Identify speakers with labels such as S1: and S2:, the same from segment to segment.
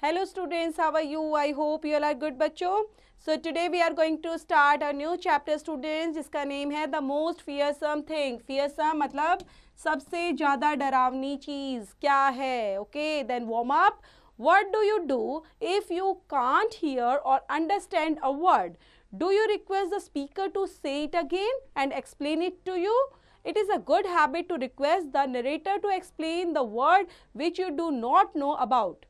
S1: Hello students, how are you? I hope you all are good बच्चों. So today we are going to start a new chapter students जिसका name है The Most Fearsome Thing. Fearsome मतलब सबसे ज़्यादा डरावनी चीज़ क्या है? Okay, then warm up. What do you do if you can't hear or understand a word? Do you request the speaker to say it again and explain it to you? It is a good habit to request the narrator to explain the word which you do not know about.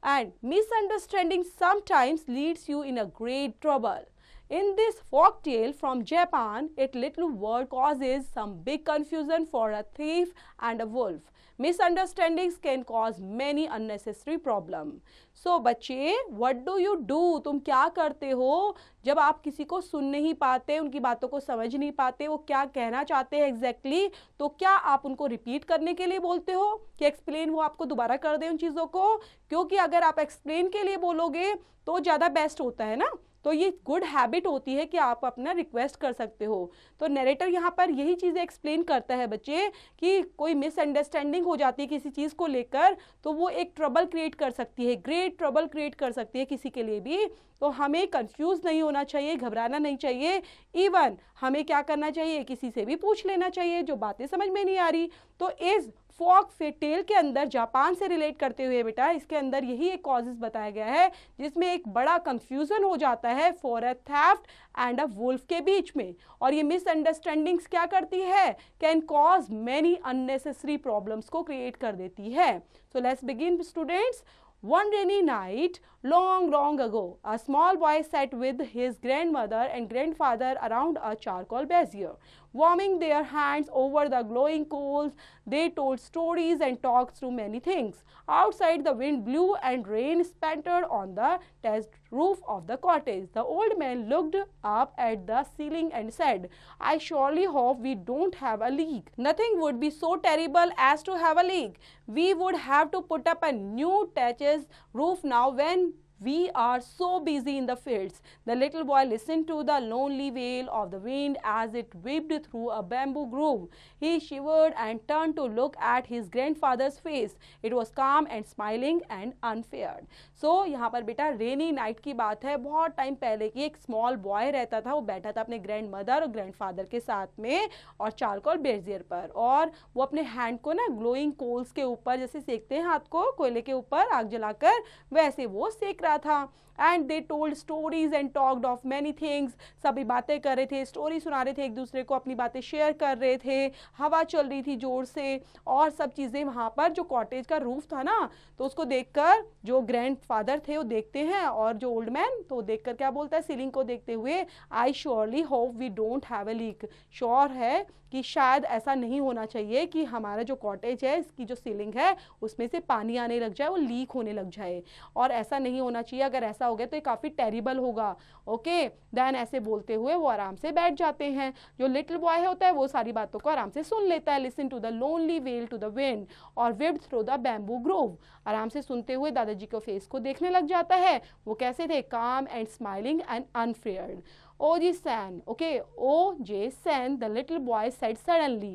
S1: And misunderstanding sometimes leads you in a great trouble. In this folk tale from Japan, a little word causes some big confusion for a thief and a wolf. Misunderstandings can cause many unnecessary problems. So बच्चे, what do you do? तुम क्या करते हो जब आप किसी को सुन नहीं पाते, उनकी बातों को समझ नहीं पाते, वो क्या कहना चाहते हैं एग्जैक्टली, तो क्या आप उनको रिपीट करने के लिए बोलते हो कि एक्सप्लेन वो आपको दोबारा कर दे उन चीज़ों को? क्योंकि अगर आप एक्सप्लेन के लिए बोलोगे तो ज़्यादा बेस्ट होता है ना. तो ये गुड हैबिट होती है कि आप अपना रिक्वेस्ट कर सकते हो. तो नरेटर यहाँ पर यही चीज़ें एक्सप्लेन करता है बच्चे कि कोई मिसअंडरस्टैंडिंग हो जाती है किसी चीज़ को लेकर तो वो एक ट्रबल क्रिएट कर सकती है, ग्रेट ट्रबल क्रिएट कर सकती है किसी के लिए भी. तो हमें कंफ्यूज नहीं होना चाहिए, घबराना नहीं चाहिए. इवन हमें क्या करना चाहिए, किसी से भी पूछ लेना चाहिए जो बातें समझ में नहीं आ रही. तो इस फोक टेल के अंदर जापान से रिलेट करते हुए बेटा इसके अंदर यही एक कॉजेस बताया गया है जिसमें एक बड़ा कंफ्यूजन हो जाता है for a theft and a wolf के बीच में. और ये मिसअंडरस्टैंडिंग्स क्या करती है, can cause many unnecessary problems को क्रिएट कर देती है. So let's begin students. One rainy night, long ago, a small boy sat with his grandmother and grandfather around a charcoal brazier. Warming their hands over the glowing coals, they told stories and talked through many things. Outside, the wind blew and rain spattered on the thatched roof of the cottage. The old man looked up at the ceiling and said, "I surely hope we don't have a leak." Nothing would be so terrible as to have a leak. We would have to put up a new thatched roof now when we are so busy in the fields. The little boy listened to the lonely wail of the wind as it whipped through a bamboo grove. He shivered and turned to look at his grandfather's face. It was calm and smiling and unfeared. So यहाँ पर बेटा rainy night की बात है. बहुत time पहले की एक स्मॉल बॉय रहता था, वो बैठा था अपने ग्रैंड मदर और ग्रैंडफादर के साथ में और चारकोल ब्रेजियर पर, और वो अपने हैंड को ना ग्लोइंग कोल्स के ऊपर जैसे सेकते हैं हाथ को कोयले के ऊपर आग जलाकर, वैसे वो सेक रहा था. And they told stories and talked of many things. सभी बातें कर रहे थे, स्टोरी सुना रहे थे, एक दूसरे को अपनी बातें शेयर कर रहे थे. हवा चल रही थी जोर से और सब चीज़ें. वहाँ पर जो कॉटेज का रूफ था ना, तो उसको देखकर जो ग्रैंडफादर थे वो देखते हैं और जो ओल्ड मैन तो देखकर क्या बोलता है सीलिंग को देखते हुए, I surely hope we don't have a leak. Sure है कि शायद ऐसा नहीं होना चाहिए कि हमारा जो कॉटेज है इसकी जो सीलिंग है उसमें से पानी आने लग जाए, वो लीक होने लग जाए, और ऐसा नहीं होना चाहिए. अगर ऐसा हो गया तो ये काफ़ी टेरिबल होगा. ओके देन ऐसे बोलते हुए वो आराम से बैठ जाते हैं. जो लिटिल बॉय होता है वो सारी बातों को आराम से सुन लेता है. Listen to the lonely well to the wind और whipped through the bamboo grove. आराम से सुनते हुए दादाजी के फेस को देखने लग जाता है. वो कैसे थे, calm and smiling and unfeared. O.J. San, okay, O.J. San, the little boy said suddenly,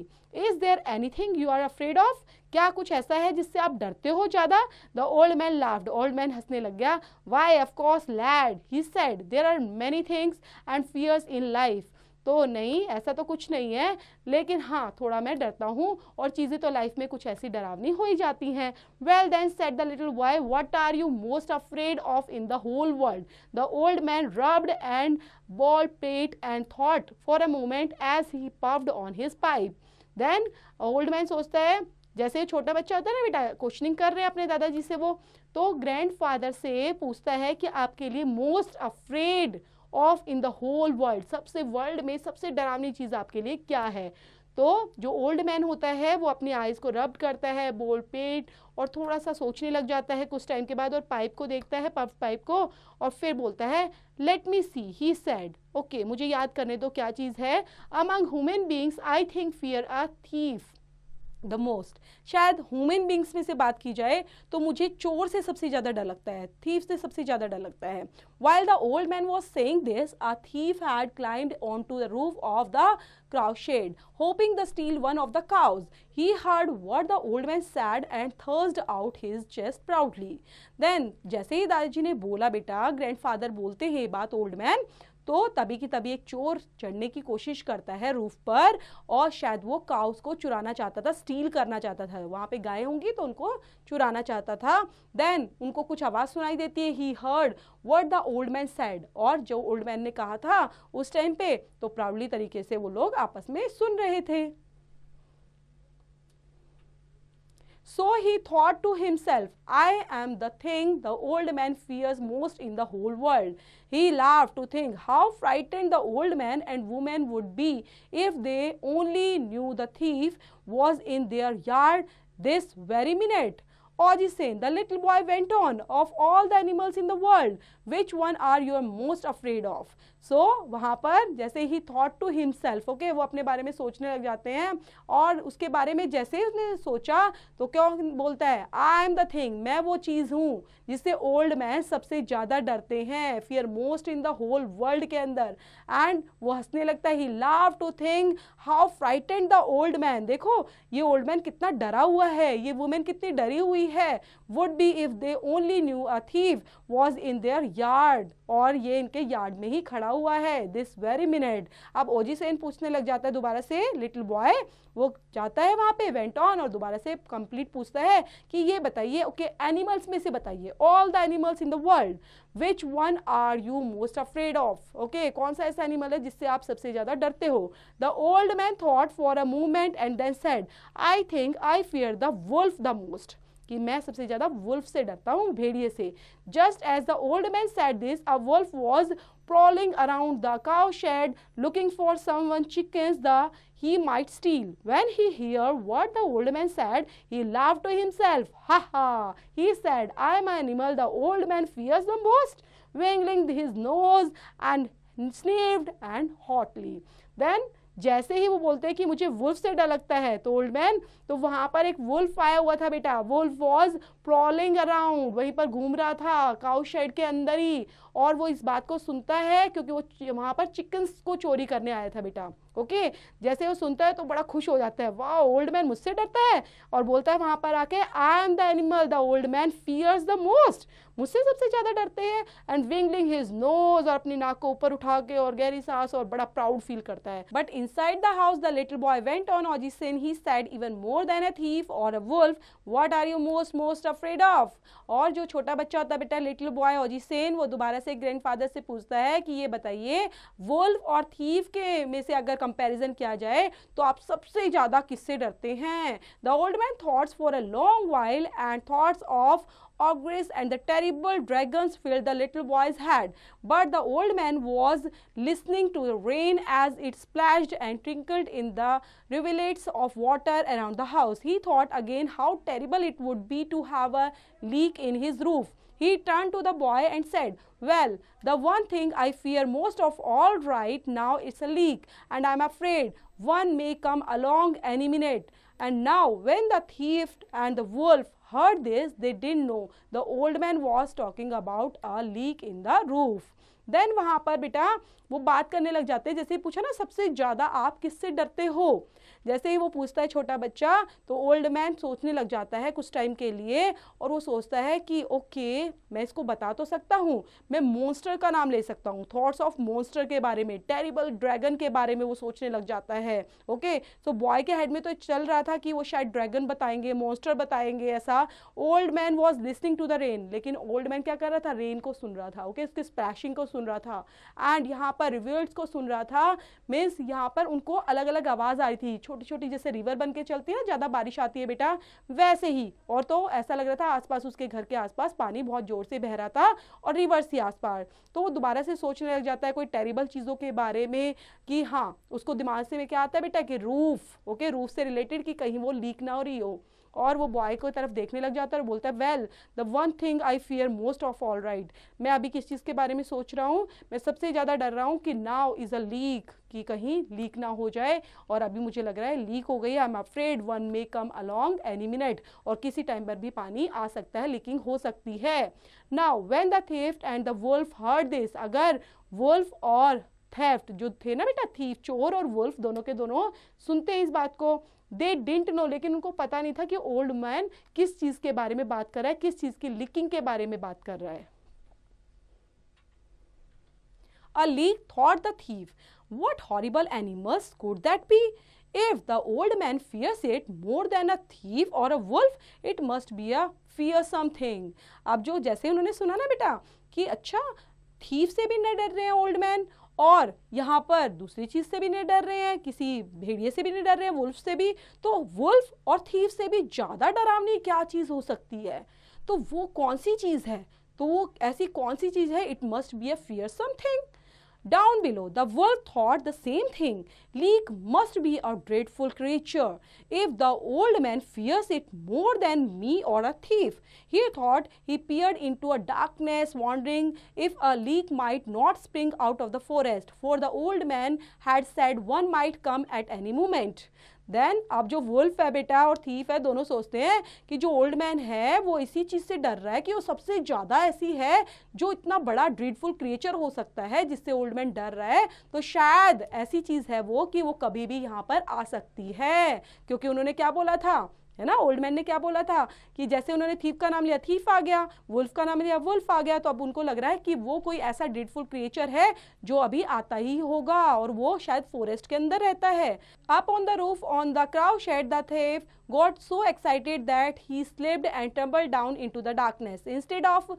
S1: "Is there anything you are afraid of?" क्या कुछ ऐसा है जिससे आप डरते हो ज़्यादा? The old man laughed. Old man हंसने लग गया. Why, of course, lad, he said, there are many things and fears in life. तो नहीं, ऐसा तो कुछ नहीं है, लेकिन हाँ थोड़ा मैं डरता हूँ और चीज़ें तो लाइफ में कुछ ऐसी डरावनी हो ही जाती हैं. Well then said the little boy, what are you most afraid of in the whole world? The old man rubbed and bald pate and thought for a moment as he puffed on his pipe. Then old man सोचता है, जैसे छोटा बच्चा होता है ना बेटा, questioning कर रहे हैं अपने दादाजी से वो, तो ग्रैंडफादर से पूछता है कि आपके लिए most afraid of in the whole world, सबसे वर्ल्ड में सबसे डरावनी चीज़ आपके लिए क्या है? तो जो ओल्ड मैन होता है वो अपनी आइज़ को रब करता है, बोल पेट, और थोड़ा सा सोचने लग जाता है कुछ टाइम के बाद, और पाइप को देखता है, पफ पाइप को, और फिर बोलता है, let me see, he said, okay मुझे याद करने दो क्या चीज़ है. Among human beings I think fear a thief. The most. शायद ह्यूमन बींग्स में से बात की जाए तो मुझे चोर से सबसे ज़्यादा डर लगता है, थीफ से सबसे ज़्यादा डर लगता है। While the old man was saying this, a thief had climbed onto the roof of the cow shed, hoping to steal one of the cows. He heard what the old man said and thrust out his chest proudly. Then, जैसे ही दादाजी ने बोला बेटा, grandfather बोलते हैं ये बात old man, तो तभी की तभी एक चोर चढ़ने की कोशिश करता है रूफ पर और शायद वो काउस को चुराना चाहता था, स्टील करना चाहता था। वहाँ पे गायें होंगी तो उनको चुराना चाहता था। देन उनको कुछ आवाज़ सुनाई देती है, he heard what the old man said, और जो ओल्ड मैन ने कहा था उस टाइम पे तो प्राउडली तरीके से वो लोग आपस में सुन रहे थे। So he thought to himself, I am the thing the old man fears most in the whole world. He laughed to think how frightened the old man and woman would be if they only knew the thief was in their yard this very minute. Odyssey, the little boy went on, of all the animals in the world, which one are you most afraid of? So, वहाँ पर जैसे ही thought to himself, okay, वो अपने बारे में सोचने लग जाते हैं और उसके बारे में जैसे ही उसने सोचा तो क्या बोलता है, I am the thing, मैं वो चीज़ हूँ जिससे ओल्ड मैन सबसे ज़्यादा डरते हैं, fear most in the whole world के अंदर। एंड वो हंसने लगता है, he laughed to think how frightened the old man, देखो ये ओल्ड मैन कितना डरा हुआ है, ये वुमेन कितनी डरी हुई है, would be if they only knew a thief was in their yard, और ये इनके यार्ड में ही खड़ा हुआ है दिस वेरी मिनट। अब ओजी सेन पूछने लग जाता है दोबारा से, लिटिल बॉय वो जाता है वहाँ पे, वेंट ऑन, और दोबारा से कंप्लीट पूछता है कि ये बताइए, ओके एनिमल्स में से बताइए, all the animals in the world, which one are you most afraid of, okay कौन सा ऐसा एनिमल है जिससे आप सबसे ज़्यादा डरते हो। The old man thought for a moment and then said, I think I fear the wolf the most, कि मैं सबसे ज़्यादा वुल्फ से डरता हूँ, भेड़िए से। Just as the old man said this, a wolf was prowling around the cow shed looking for someone chickens that he might steal. When he heard what the old man said, he laughed to himself. Ha ha! He said, I am an animal the old man fears the most, wiggling his nose and sniffed and hotly. Then जैसे ही वो बोलते हैं कि मुझे wolf से डर लगता है तो ओल्ड मैन, तो वहाँ पर एक वुल्फ आया हुआ था बेटा, वुल्फ वॉज प्रॉलिंग अराउंड, वहीं पर घूम रहा था काउ शेड के अंदर ही, और वो इस बात को सुनता है क्योंकि वो वहाँ पर चिकन्स को चोरी करने आया था बेटा। ओके जैसे वो सुनता है तो बड़ा खुश हो जाता है, वाह ओल्ड मैन मुझसे डरता है, और बोलता है वहाँ पर आके, I am the animal the old man fears the most, मुझसे सबसे ज़्यादा डरते हैं। एंड विंगलिंग हिज नोज, और अपनी नाक को ऊपर उठा के और गहरी सांस और बड़ा प्राउड फील करता है। But inside the house the little boy went on Ojisan, he said, even more than a thief or a wolf, what are you most afraid of. और जो छोटा बच्चा होता है बेटा लिटिल बॉय ऑजिसन, वो दोबारा से ग्रैंडफादर से पूछता है कि ये बताइए वुल्फ और थीफ के में से अगर कंपैरिजन किया जाए तो आप सबसे ज्यादा किससे डरते हैं। The old man thoughts for a long while and thoughts of ogres and the terrible dragons filled the little boy's head, but the old man was listening to the rain as it splashed and trickled in the rivulets of water around the house. He thought again how terrible it would be to have a leak in his roof. He turned to the boy and said, well, the one thing I fear most of all right now is a leak, and I'm afraid one may come along any minute. And now when the thief and the wolf heard this, they didn't know the old man was talking about a leak in the roof. Then वहाँ पर बेटा वो बात करने लग जाते हैं, जैसे पूछा ना सबसे ज़्यादा आप किससे डरते हो, जैसे ही वो पूछता है छोटा बच्चा तो ओल्ड मैन सोचने लग जाता है कुछ टाइम के लिए, और वो सोचता है कि ओके मैं इसको बता तो सकता हूँ, मैं मॉन्स्टर का नाम ले सकता हूँ, थॉट्स ऑफ मॉन्स्टर के बारे में, टेरिबल ड्रैगन के बारे में वो सोचने लग जाता है। ओके सो बॉय के हेड में तो चल रहा था कि वो शायद ड्रैगन बताएंगे, मॉन्स्टर बताएंगे ऐसा। Old man was listening to the rain, लेकिन ओल्ड मैन क्या कर रहा था, रेन को सुन रहा था, ओके उसके स्प्लैशिंग को सुन रहा था, एंड यहाँ पर रिवर्स को सुन रहा था। मीन्स यहाँ पर उनको अलग अलग आवाज़ आ रही थी, छोटी छोटी जैसे रिवर बन के चलती है ना, ज़्यादा बारिश आती है बेटा वैसे ही, और तो ऐसा लग रहा था आसपास उसके घर के आसपास पानी बहुत जोर से बह रहा था और रिवर्स थी आसपास। तो वो दोबारा से सोचने लग जाता है कोई टेरिबल चीज़ों के बारे में कि हाँ, उसको दिमाग से में क्या आता है बेटा कि रूफ, ओके रूफ से रिलेटेड कि कहीं वो लीक ना हो रही हो। और वो बॉय को तरफ देखने लग जाता है और बोलता है well the one thing I fear most of all right, मैं अभी किस चीज़ के बारे में सोच रहा हूँ, मैं सबसे ज़्यादा डर रहा हूँ कि नाउ इज़ अ लीक, कि कहीं लीक ना हो जाए, और अभी मुझे लग रहा है लीक हो गई, I am afraid one may come along any minute, और किसी टाइम पर भी पानी आ सकता है, लीकिंग हो सकती है। Now when the thief and the wolf heard this, अगर वुल्फ और थेफ्ट जो थे ना बेटा, थीफ चोर और वुल्फ दोनों के दोनों सुनते हैं इस बात को, दे डिडंट नो, लेकिन उनको पता नहीं था कि ओल्ड मैन किस चीज़ के बारे में बात कर रहा है, किस चीज़ की लीकिंग के बारे में बात कर रहा है। A leak, thought the thief. What horrible animals could that be? If the old man fears it more than a thief or a wolf, it must be a fearsome thing. अब जो जैसे उन्होंने सुना ना बेटा कि अच्छा थीफ से भी नहीं डर रहे हैं ओल्ड मैन, और यहाँ पर दूसरी चीज़ से भी नहीं डर रहे हैं, किसी भेड़िए से भी नहीं डर रहे हैं, वुल्फ से भी, तो वुल्फ और थीफ से भी ज़्यादा डरावनी क्या चीज़ हो सकती है? तो वो कौन सी चीज़ है? तो वो ऐसी कौन सी चीज़ है? It must be a fearsome thing. Down below, the wolf thought the same thing. Leek must be a dreadful creature. If the old man fears it more than me or a thief, he thought. He peered into a darkness, wondering if a leak might not spring out of the forest, for the old man had said one might come at any moment. Then अब जो wolf है बेटा और thief है दोनों सोचते हैं कि जो ओल्ड मैन है वो इसी चीज़ से डर रहा है कि वो सबसे ज़्यादा ऐसी है जो इतना बड़ा ड्रीडफुल क्रिएचर हो सकता है जिससे ओल्ड मैन डर रहा है, तो शायद ऐसी चीज़ है वो कि वो कभी भी यहाँ पर आ सकती है, क्योंकि उन्होंने क्या बोला था, है ना, ओल्ड मैन ने क्या बोला था कि जैसे उन्होंने थीफ का नाम लिया थीफ आ गया, वुल्फ का नाम लिया वुल्फ आ गया, तो अब उनको लग रहा है कि वो कोई ऐसा ड्रीडफुल क्रिएचर है जो अभी आता ही होगा और वो शायद फॉरेस्ट के अंदर रहता है। Up on the roof on the crouched the thief got so excited that he slipped and tumbled down into the darkness. Instead of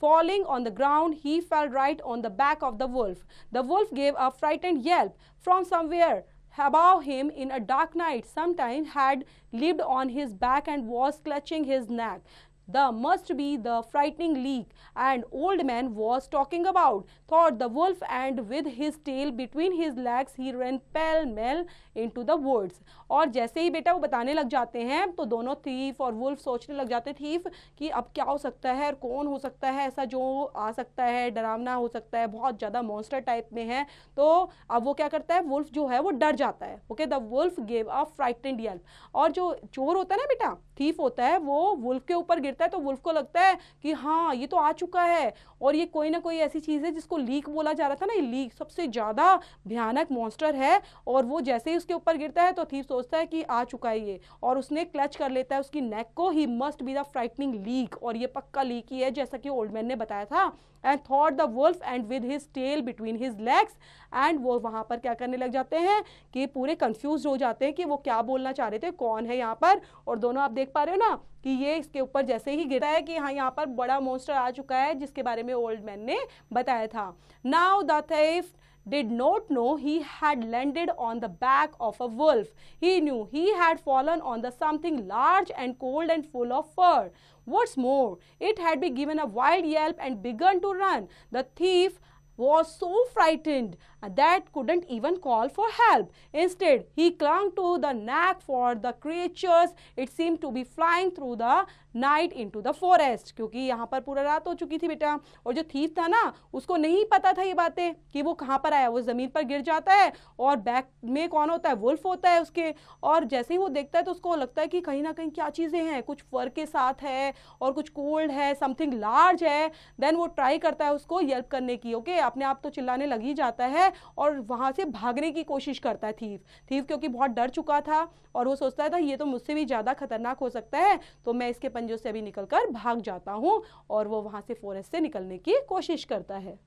S1: falling on the ground, he fell right on the back of the wolf. The wolf gave a frightened yelp. From somewhere above him in a dark night, sometime had leaped on his back and was clutching his neck. The must be the frightening leak and old man was talking about, thought the wolf, and with his tail between his legs he ran pell-mell into the woods. और जैसे ही बेटा वो बताने लग जाते हैं तो दोनों थीफ और वुल्फ सोचने लग जाते थीफ कि अब क्या हो सकता है और कौन हो सकता है ऐसा जो आ सकता है, डरावना हो सकता है, बहुत ज़्यादा मॉन्स्टर टाइप में है। तो अब वो क्या करता है, वुल्फ जो है वो डर जाता है। Okay, the wolf gave a frightened yelp. और जो चोर होता है ना बेटा, थीफ होता है, वो वुल्फ के ऊपर गिरता है तो वुल्फ को लगता है कि हाँ ये तो आ चुका है और ये कोई ना कोई ऐसी चीज़ है जिसको लीक बोला जा रहा था ना, ये लीक सबसे ज़्यादा भयानक मॉन्स्टर है। और वो जैसे ही उसके ऊपर गिरता है तो थीफ सोचता है कि आ चुका है ये, और उसने क्लच कर लेता है उसकी नेक को। He must be the frightening leak, और ये पक्का लीक ही है जैसा कि ओल्ड मैन ने बताया था। And thought the wolf and with his tail between his legs, एंड वो वहाँ पर क्या करने लग जाते हैं कि पूरे कंफ्यूज हो जाते हैं कि वो क्या बोलना चाह रहे थे, कौन है यहाँ पर। और दोनों आप देख पा रहे हो ना कि ये इसके ऊपर जैसे ही गिरता है कि हाँ यहाँ पर बड़ा मॉन्स्टर आ चुका है जिसके बारे में ओल्ड मैन ने बताया था। Now the thief did not know he had landed on the back of a wolf. He knew he had fallen on the something large and cold and full of fur. What's more, it had been given a wild yelp and begun to run. The thief was so frightened that couldn't even call for help. Instead, he clung to the neck for the creatures. It seemed to be flying through the night into the forest. क्योंकि यहाँ पर पूरा रात हो चुकी थी बेटा, और जो थीफ था ना उसको नहीं पता था ये बातें कि वो कहाँ पर आया। वो ज़मीन पर गिर जाता है और बैक में कौन होता है, वुल्फ होता है उसके। और जैसे ही वो देखता है तो उसको लगता है कि कहीं ना कहीं क्या चीज़ें हैं, कुछ फर के साथ है और कुछ कोल्ड है, समथिंग लार्ज है। देन वो ट्राई करता है उसको हेल्प करने की। ओके, अपने आप तो चिल्लाने लग ही जाता है और वहाँ से भागने की कोशिश करता है थीफ क्योंकि बहुत डर चुका था और वो सोचता था ये तो मुझसे भी ज़्यादा खतरनाक हो सकता है, तो मैं इसके पंजों से अभी निकलकर भाग जाता हूँ। और वो वहाँ से फॉरेस्ट से निकलने की कोशिश करता है।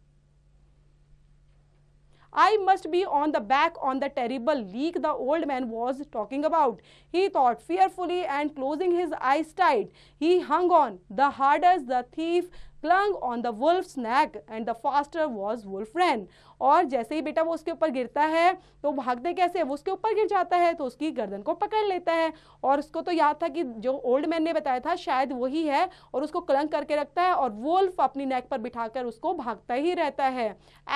S1: I must be on the back on the terrible leak the old man was talking about, he thought fearfully, and closing his eyes tight, he hung on the harder. The thief clung on the wolf's neck and the faster was wolf ran. और जैसे ही बेटा वो उसके ऊपर गिरता है तो भागते कैसे, वो उसके ऊपर गिर जाता है तो उसकी गर्दन को पकड़ लेता है, और उसको तो याद था कि जो ओल्ड मैन ने बताया था शायद वही है, और उसको क्लंग करके रखता है और वुल्फ अपनी नेक पर बिठाकर उसको भागता ही रहता है.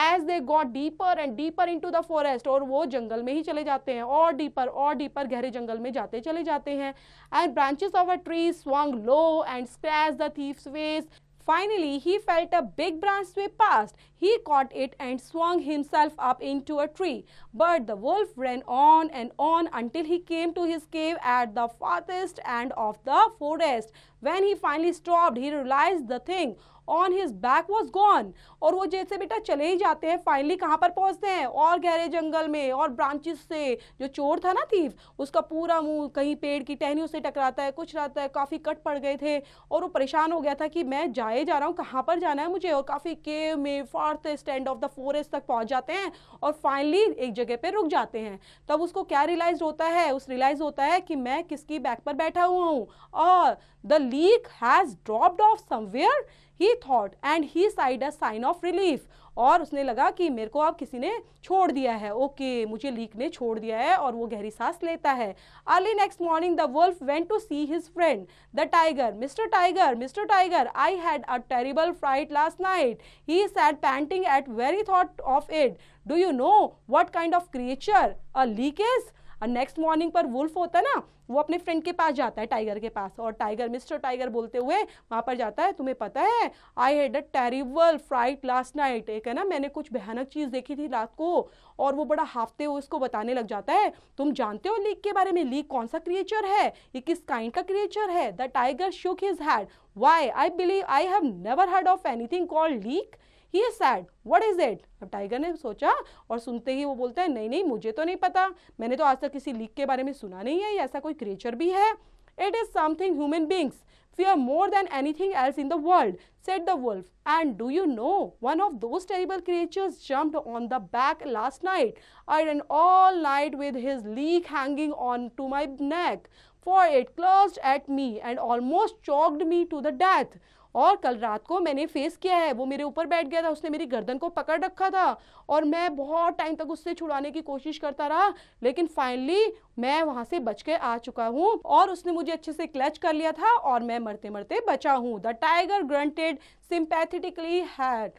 S1: As they got deeper and deeper into the forest, और वो जंगल में ही चले जाते हैं, और डीपर गहरे जंगल में जाते चले जाते हैं. And branches of a tree swung low and scratched the thief's face. Finally, he felt a big branch sweep past. He caught it and swung himself up into a tree. But the wolf ran on and on until he came to his cave at the farthest end of the forest. When he finally stopped, he realized the thing on his back was gone. और वो जैसे बेटा चले ही जाते हैं, finally कहाँ पर पहुँचते हैं, और गहरे जंगल में, और ब्रांचेस से जो चोर था ना थीफ, उसका पूरा मुंह कहीं पेड़ की टहनियों से टकराता है, कुछ रहता है, काफ़ी कट पड़ गए थे, और वो परेशान हो गया था कि मैं जाए जा रहा हूँ, कहाँ पर जाना है मुझे, और काफ़ी केव में farthest end of the forest तक पहुँच जाते हैं, और फाइनली एक जगह पर रुक जाते हैं. तब उसको क्या रियलाइज होता है कि मैं किसकी बैक पर बैठा हुआ हूँ, और the leak has dropped of somewhere he thought and he sighed a sign of relief. और उसने लगा कि मेरे को अब किसी ने छोड़ दिया है, ओके मुझे लीक ने छोड़ दिया है, और वो गहरी सांस लेता है. Early next morning the wolf went to see his friend the tiger. Mister tiger, I had a terrible fright last night, he said panting at very thought of it. Do you know what kind of creature a leak is. Next morning पर wolf होता है ना, वो अपने friend के पास जाता है, tiger के पास, और टाइगर मिस्टर टाइगर बोलते हुए वहाँ पर जाता है. तुम्हें पता है, I had a terrible fright last night, एक है ना मैंने कुछ भयानक चीज़ देखी थी रात को, और वो बड़ा हाफते हुए उसको बताने लग जाता है. तुम जानते हो लीक के बारे में, लीक कौन सा क्रिएचर है, ये किस काइंड का क्रिएचर है. The tiger shook his head. Why, I believe I have never heard of anything called leak. He said, what is it? अब टाइगर ने सोचा, और सुनते ही वो बोलता है, नहीं मुझे तो नहीं पता, मैंने तो आज तक किसी लीक के बारे में सुना नहीं है, ऐसा कोई क्रिएचर भी है. It is something human beings fear more than anything else in the world, said the wolf. And do you know, one of those terrible creatures jumped on the back last night. I ran all night with his leak hanging on to my neck, for it clutched at me and almost choked me to the death. और कल रात को मैंने face किया है, वो मेरे ऊपर बैठ गया था, उसने मेरी गर्दन को पकड़ रखा था, और मैं बहुत टाइम तक उससे छुड़ाने की कोशिश करता रहा, लेकिन फाइनली मैं वहां से बच के आ चुका हूँ, और उसने मुझे अच्छे से क्लच कर लिया था, और मैं मरते मरते बचा हूँ. The tiger granted sympathetically had.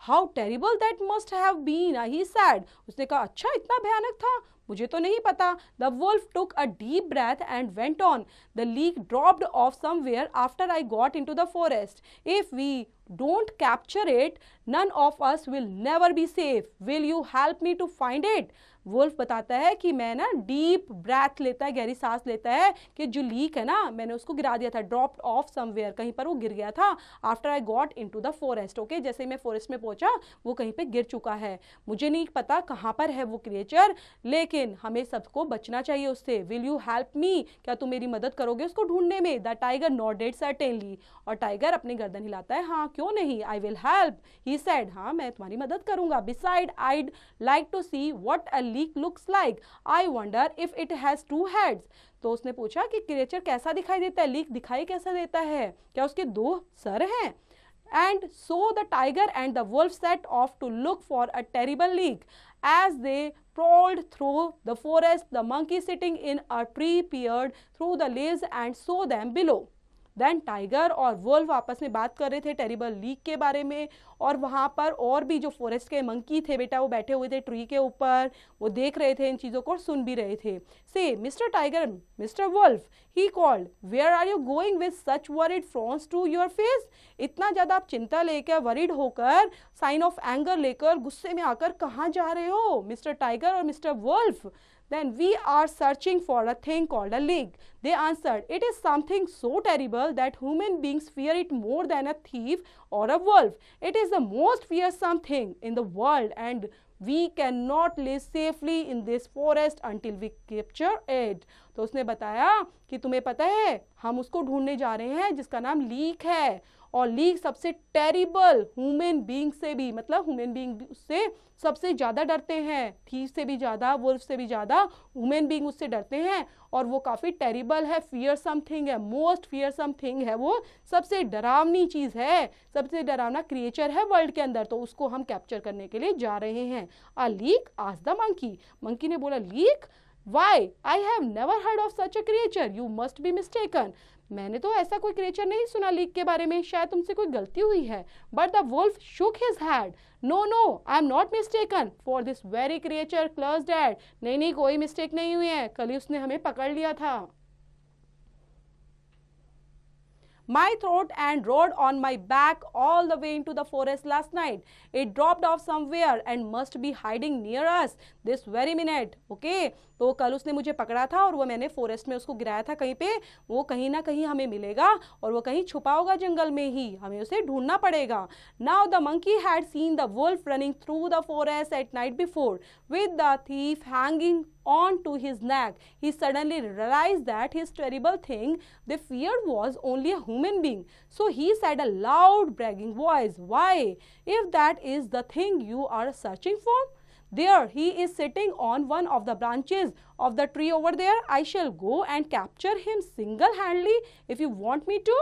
S1: How terrible that must have been, he said. उसने कहा, अच्छा इतना भयानक था, मुझे तो नहीं पता. The wolf took a deep breath and went on. The leak dropped off somewhere after I got into the forest. If we don't capture it, none of us will never be safe. Will you help me to find it? Wolf बताता है कि मैं ना deep breath लेता है, गहरी सांस लेता है, कि जो लीक है ना मैंने उसको गिरा दिया था, ड्रॉप्ड ऑफ समवेयर, कहीं पर वो गिर गया था, after I got into the forest. Okay, जैसे ही मैं फॉरेस्ट में पहुंचा वो कहीं पे गिर चुका है. मुझे नहीं पता कहाँ पर है वो क्रिएचर, लेकिन हमें सबको बचना चाहिए उससे. विल यू हेल्प मी, क्या तुम मेरी मदद करोगे उसको ढूंढने में. द टाइगर नॉडेड सर्टेनली, और टाइगर अपनी गर्दन हिलाता है, हाँ क्यों नहीं, I will help. He said, हाँ मैं तुम्हारी मदद करूंगा. Besides I'd like to see what a leak looks like, I wonder if it has two heads. तो उसने पूछा कि क्रिएचर कैसा दिखाई देता है, लीक दिखाई कैसा देता है, क्या उसके दो सर हैं. And so the tiger and the wolf set off to look for a terrible leak. As they prowled through the forest, the monkey sitting in a tree peered through the leaves and saw them below. Then tiger और wolf आपस में बात कर रहे थे terrible leak के बारे में, और वहाँ पर और भी जो फॉरेस्ट के मंकी थे बेटा वो बैठे हुए थे ट्री के ऊपर, वो देख रहे थे इन चीज़ों को और सुन भी रहे थे. Say Mr Tiger, Mr Wolf, he called, where are you going with such worried frowns to your face. इतना ज़्यादा आप चिंता लेकर, वरीड होकर, साइन ऑफ एंगर लेकर, गुस्से में आकर कहाँ जा रहे हो मिस्टर टाइगर और Mr Wolf. Then we are searching for a thing called a leak. They answered, it is something so terrible that human beings fear it more than a thief or a wolf. It is the most fearsome thing in the world, and we cannot live safely in this forest until we capture it. तो उसने बताया कि तुम्हें पता है हम उसको ढूंढने जा रहे हैं जिसका नाम लीक है, और लीक सबसे टेरिबल, ह्यूमन बीइंग से भी, मतलब ह्यूमन बीइंग से सबसे ज़्यादा डरते हैं, थीफ से भी ज़्यादा, वुल्फ से भी ज़्यादा ह्यूमन बीइंग उससे डरते हैं, और वो काफ़ी टेरिबल है, फियरसम थिंग है, मोस्ट फियरसम थिंग है, वो सबसे डरावनी चीज़ है, सबसे डरावना क्रिएचर है वर्ल्ड के अंदर, तो उसको हम कैप्चर करने के लिए जा रहे हैं। A leak asked the monkey, monkey ने बोला leak, why, I have never heard of such a creature, you must be mistaken, मैंने तो ऐसा कोई क्रिएचर नहीं सुना लीक के बारे में, शायद तुमसे कोई गलती हुई है। But the wolf shook his head, no no I am not mistaken for this very creature claws dad, नहीं नहीं कोई मिस्टेक नहीं हुई है, कल ही उसने हमें पकड़ लिया था। My throat and rode on my back all the way into the forest last night. It dropped off somewhere and must be hiding near us this very minute. Okay? तो कल उसने मुझे पकड़ा था और वो मैंने फॉरेस्ट में उसको गिराया था कहीं पे, वो कहीं ना कहीं हमें मिलेगा और वो कहीं छुपा होगा जंगल में ही, हमें उसे ढूंढना पड़ेगा। Now the monkey had seen the wolf running through the forest at night before with the thief hanging on to his neck. He suddenly realized that his terrible thing they feared was only a human being. So he said a loud bragging voice, why, if that is the thing you are searching for, there he is sitting on one of the branches of the tree over there. I shall go and capture him single-handedly if you want me to.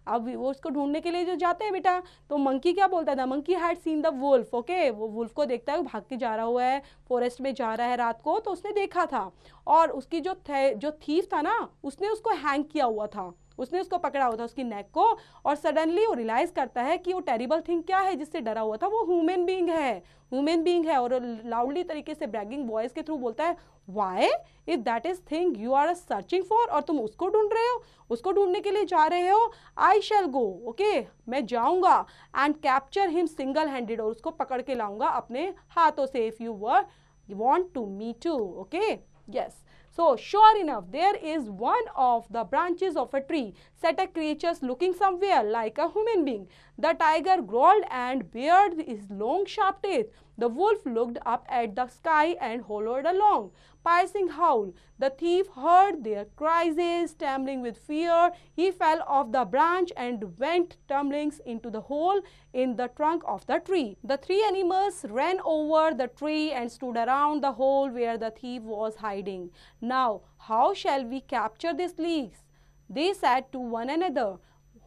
S1: अब वो उसको ढूंढने के लिए जो जाते हैं बेटा, तो मंकी क्या बोलता था, monkey had seen the wolf, okay, वो वुल्फ को देखता है, भाग के जा रहा हुआ है, फॉरेस्ट में जा रहा है रात को, तो उसने देखा था, और उसकी जो थीफ था ना, उसने उसको हैंग किया हुआ था, उसने उसको पकड़ा हुआ था उसकी नेक को, और सडनली वो रियलाइज करता है कि वो टेरिबल थिंग क्या है जिससे डरा हुआ था, वो ह्यूमन बीइंग है, ह्यूमन बीइंग है, और लाउडली तरीके से ब्रैगिंग वॉइस के थ्रू बोलता है, why if that is thing you are searching for, और तुम उसको ढूंढ रहे हो, उसको ढूंढने के लिए जा रहे हो, आई शैल गो, ओके, मैं जाऊंगा, and capture him single handed, और उसको पकड़ के लाऊंगा अपने हाथों से, if you want to me to, okay, yes. So sure enough, there is one of the branches of a tree set a creature looking somewhere like a human being. The tiger growled and bared his long sharp teeth. The wolf looked up at the sky and hollowed a long, piercing howl. The thief heard their cries, trembling with fear. He fell off the branch and went tumbling into the hole in the trunk of the tree. The three animals ran over the tree and stood around the hole where the thief was hiding. Now, how shall we capture this leaks? They said to one another.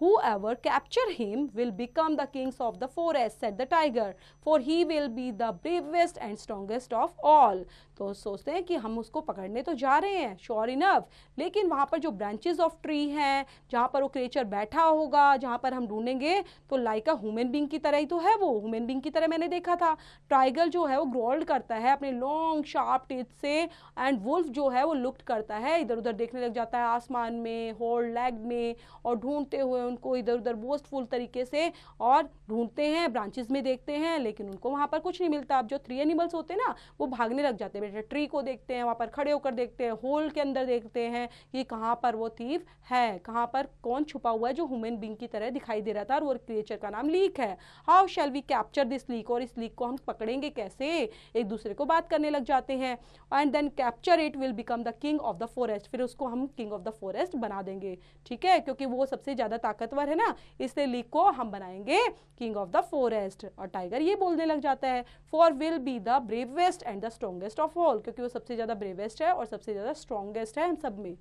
S1: Whoever capture him will become the kings of the forest, said the tiger, for he will be the bravest and strongest of all. तो सोचते हैं कि हम उसको पकड़ने तो जा रहे हैं, श्योर इनफ, लेकिन वहाँ पर जो ब्रांचेस ऑफ ट्री हैं, जहाँ पर वो क्रिएचर बैठा होगा, जहाँ पर हम ढूंढेंगे, तो लाइक अ ह्यूमन बीइंग की तरह ही तो है, वो ह्यूमन बीइंग की तरह मैंने देखा था। टाइगर जो है वो ग्रोल्ड करता है अपने लॉन्ग शार्प टीथ से, एंड वुल्फ जो है वो लुक्ड करता है, इधर उधर देखने लग जाता है आसमान में, होल्ड लेग में, और ढूंढते हुए उनको इधर उधर बोस्टफुल तरीके से, और ढूंढते हैं, ब्रांचेस में देखते हैं, लेकिन उनको वहाँ पर कुछ नहीं मिलता। अब जो थ्री एनिमल्स होते हैं ना, वो भागने लग जाते हैं, ट्री को देखते हैं, वहाँ पर खड़े होकर देखते हैं, होल के अंदर देखते हैं कि कहाँ पर वो थीफ है, कहाँ पर कौन छुपा हुआ है जो ह्यूमन बीइंग की तरह दिखाई दे रहा था, और वो क्रिएचर का नाम लीक है। How shall we capture this leak, और इस लीक को हम पकड़ेंगे कैसे, एक दूसरे को बात करने लग जाते हैं, and then capture it will become the king of the forest, फिर उसको हम किंग ऑफ द फॉरेस्ट बना देंगे, ठीक है, क्योंकि वो सबसे ज्यादा ताकतवर है ना, इसलिए लीक को हम बनाएंगे किंग ऑफ द फॉरेस्ट। और टाइगर ये बोलने लग जाता है, for will be the bravest and the strongest of all, क्योंकि वो सबसे ज्यादा ब्रेवेस्ट है और सबसे ज्यादा स्ट्रॉन्गेस्ट है हम सब में।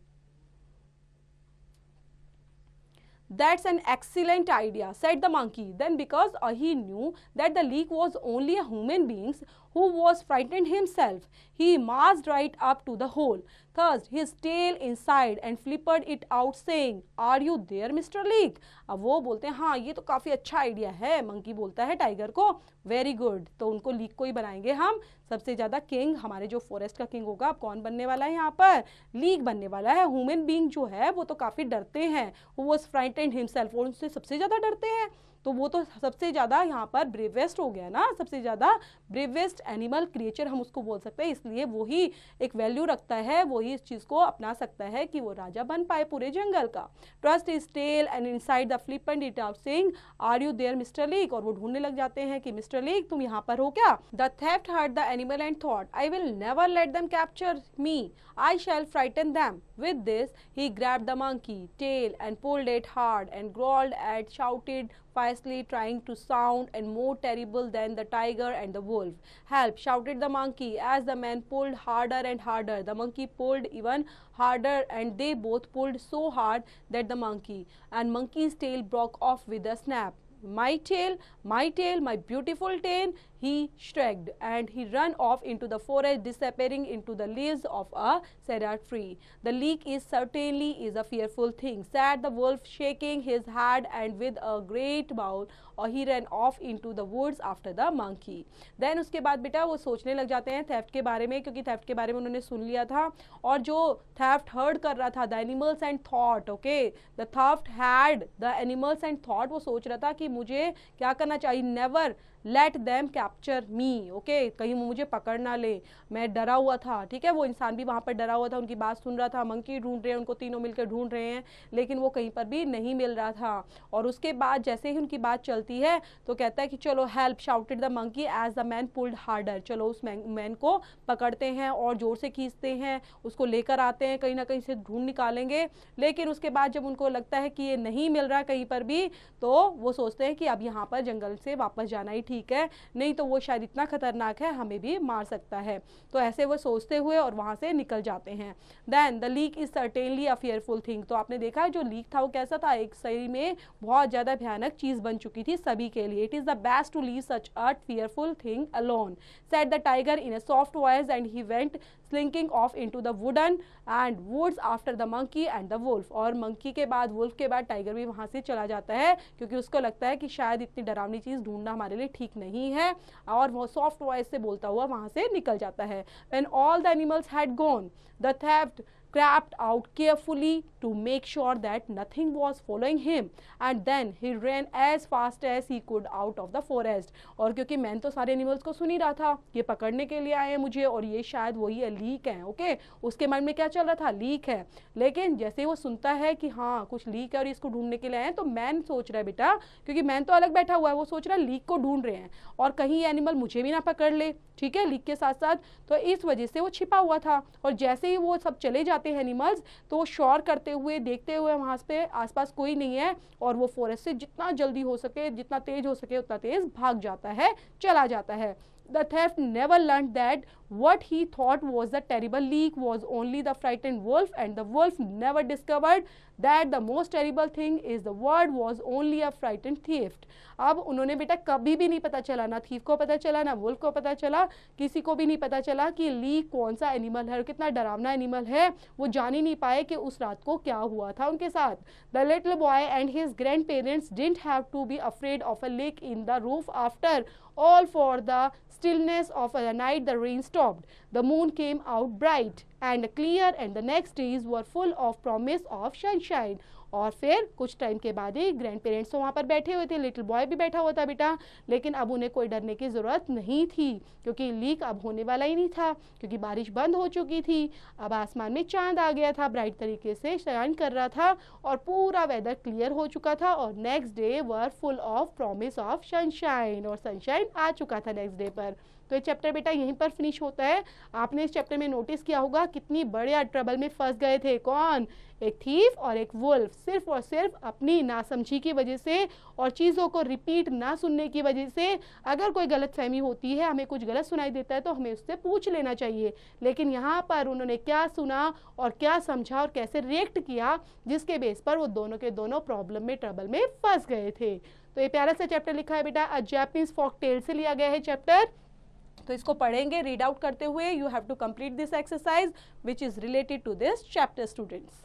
S1: That's an excellent idea, said the monkey. Then because he knew that the leak was only a human being who was frightened himself, he marched right up to the hole, thrust his tail inside and flipped it out, saying, "Are you there, Mr. Leak?" अब वो बोलते हैं, हाँ ये तो काफ़ी अच्छा idea है, मंकी बोलता है टाइगर को, वेरी गुड, तो उनको लीक को ही बनाएंगे हम सबसे ज़्यादा किंग, हमारे जो फॉरेस्ट का किंग होगा। अब कौन बनने वाला है यहाँ पर, लीक बनने वाला है। ह्यूमन बीइंग जो है वो तो काफ़ी डरते हैं, वो वाज फ्राइटेंड हिमसेल्फ, वो उनसे सबसे ज़्यादा डरते हैं, तो वो तो सबसे ज़्यादा यहाँ पर ब्रेवेस्ट हो गया ना, सबसे ज़्यादा ब्रेवेस्ट एनिमल क्रिएचर हम उसको बोल सकते हैं, इसलिए वो ही एक वैल्यू रखता है, वो ही इस चीज़ को अपना सकता है कि वो राजा बन पाए पूरे जंगल का। Trust is tail and inside the flip and it out saying, are you there Mr Leak, और वो ढूंढने लग जाते हैं कि मिस्टर लीक तुम यहाँ पर हो क्या। The theft hurt the animal and thought, I will never let them capture me, I shall frighten them. With this, he grabbed the monkey tail and pulled it hard and growled and shouted fiercely, trying to sound and more terrible than the tiger and the wolf. "Help!" shouted the monkey as the man pulled harder and harder. The monkey pulled even harder, and they both pulled so hard that the monkey's tail broke off with a snap. My tail, my beautiful tail," he shrieked, and he ran off into the forest, disappearing into the leaves of a cedar tree. "The leak is certainly a fearful thing," said the wolf, shaking his head, and with a great bow he ran off into the woods after the monkey. Then उसके बाद बेटा वो सोचने लग जाते हैं theft के बारे में, क्योंकि थेफ्ट के बारे में उन्होंने सुन लिया था, और जो थेफ्ट हर्ड कर रहा था the animals and thought, okay, the theft had the animals and thought, वो सोच रहा था कि मुझे क्या करना चाहिए, नेवर लेट देम कैप्चर मी, ओके, कहीं वो मुझे पकड़ ना ले, मैं डरा हुआ था, ठीक है, वो इंसान भी वहाँ पर डरा हुआ था, उनकी बात सुन रहा था, मंकी ढूंढ रहे हैं उनको, तीनों मिलकर ढूंढ रहे हैं, लेकिन वो कहीं पर भी नहीं मिल रहा था। और उसके बाद जैसे ही उनकी बात चलती है तो कहता है कि चलो, help shouted the monkey as the man pulled harder, चलो उस मैन को पकड़ते हैं और जोर से खींचते हैं, उसको लेकर आते हैं, कहीं ना कहीं से ढूंढ निकालेंगे। लेकिन उसके बाद जब उनको लगता है कि ये नहीं मिल रहा कहीं पर भी, तो वो सोचते हैं कि अब यहाँ पर जंगल से वापस जाना ही ठीक है, नहीं तो वो शायद इतना खतरनाक है, हमें भी मार सकता है। तो ऐसे वो सोचते हुए और वहाँ से निकल जाते हैं। Then the leak is certainly a fearful thing, तो आपने देखा जो लीक था वो कैसा था, एक सही में बहुत ज़्यादा भयानक चीज़ बन चुकी थी सभी के लिए। It is the best to leave such a fearful thing alone, said the tiger in a soft voice, and he went slinking off into the wooden and woods after the monkey and the wolf. और monkey के बाद, wolf के बाद tiger भी वहाँ से चला जाता है, क्योंकि उसको लगता है कि शायद इतनी डरावनी चीज़ ढूंढना हमारे लिए ठीक नहीं है, और वो सॉफ्ट वॉइस से बोलता हुआ वहाँ से निकल जाता है। When all the animals had gone, the theft crept out carefully to make sure that nothing was following him, and then he ran as fast as he could out of the forest। और क्योंकि man तो सारे animals को सुन ही रहा था, ये पकड़ने के लिए आए हैं मुझे, और ये शायद वही लीक है, ओके, उसके माइंड में क्या चल रहा था, लीक है। लेकिन जैसे वो सुनता है कि हाँ कुछ लीक है और इसको ढूंढने के लिए आए हैं, तो मैन सोच रहा है बेटा, क्योंकि मैन तो अलग बैठा हुआ है, वो सोच रहा है लीक को ढूंढ रहे हैं और कहीं एनिमल मुझे भी ना पकड़ ले, ठीक है, लीक के साथ साथ, तो इस वजह से वो छिपा हुआ था। और जैसे ही वो सब चले जाते हैं एनिमल्स, तो वो शोर करते हुए, देखते हुए वहाँ पे आसपास कोई नहीं है, और वो फॉरेस्ट से जितना जल्दी हो सके, जितना तेज हो सके उतना तेज भाग जाता है, चला जाता है। The thief never learned that what he thought was the terrible leak was only the frightened wolf, and the wolf never discovered that the most terrible thing is the word was only a frightened thief। अब उन्होंने बेटा कभी भी नहीं पता चला, ना thief को पता चला, ना वुल्फ को पता चला, किसी को भी नहीं पता चला कि लीक कौन सा एनिमल है और कितना डरावना एनिमल है। वो जान ही नहीं पाए कि उस रात को क्या हुआ था उनके साथ। The little boy and his grandparents didn't have to be afraid of a leak in the roof after all, for the stillness of the night the rain stopped, the moon came out bright and clear, and the next days were full of promise of sunshine। और फिर कुछ time के बाद ही grand parents तो वहाँ पर बैठे हुए थे, लिटिल बॉय भी बैठा हुआ था बेटा, लेकिन अब उन्हें कोई डरने की ज़रूरत नहीं थी, क्योंकि लीक अब होने वाला ही नहीं था, क्योंकि बारिश बंद हो चुकी थी। अब आसमान में चांद आ गया था, ब्राइट तरीके से शाइन कर रहा था, और पूरा वेदर क्लियर हो चुका था, और next day were full of promise of sunshine, और सनशाइन आ चुका था नेक्स्ट डे पर। तो ये चैप्टर बेटा यहीं पर फिनिश होता है। आपने इस चैप्टर में नोटिस किया होगा कितनी बड़े ट्रबल में फंस गए थे, कौन, एक थीफ और एक वुल्फ, सिर्फ और सिर्फ अपनी नासमझी की वजह से और चीज़ों को रिपीट ना सुनने की वजह से। अगर कोई गलतफहमी होती है, हमें कुछ गलत सुनाई देता है, तो हमें उससे पूछ लेना चाहिए, लेकिन यहाँ पर उन्होंने क्या सुना और क्या समझा और कैसे रिएक्ट किया, जिसके बेस पर वो दोनों के दोनों प्रॉब्लम में, ट्रबल में फंस गए थे। तो ये प्यारा सा चैप्टर लिखा है बेटा, अ जापानीज फोक टेल से लिया गया है चैप्टर। तो इसको पढ़ेंगे रीड आउट करते हुए। You have to complete this exercise which is related to this chapter students.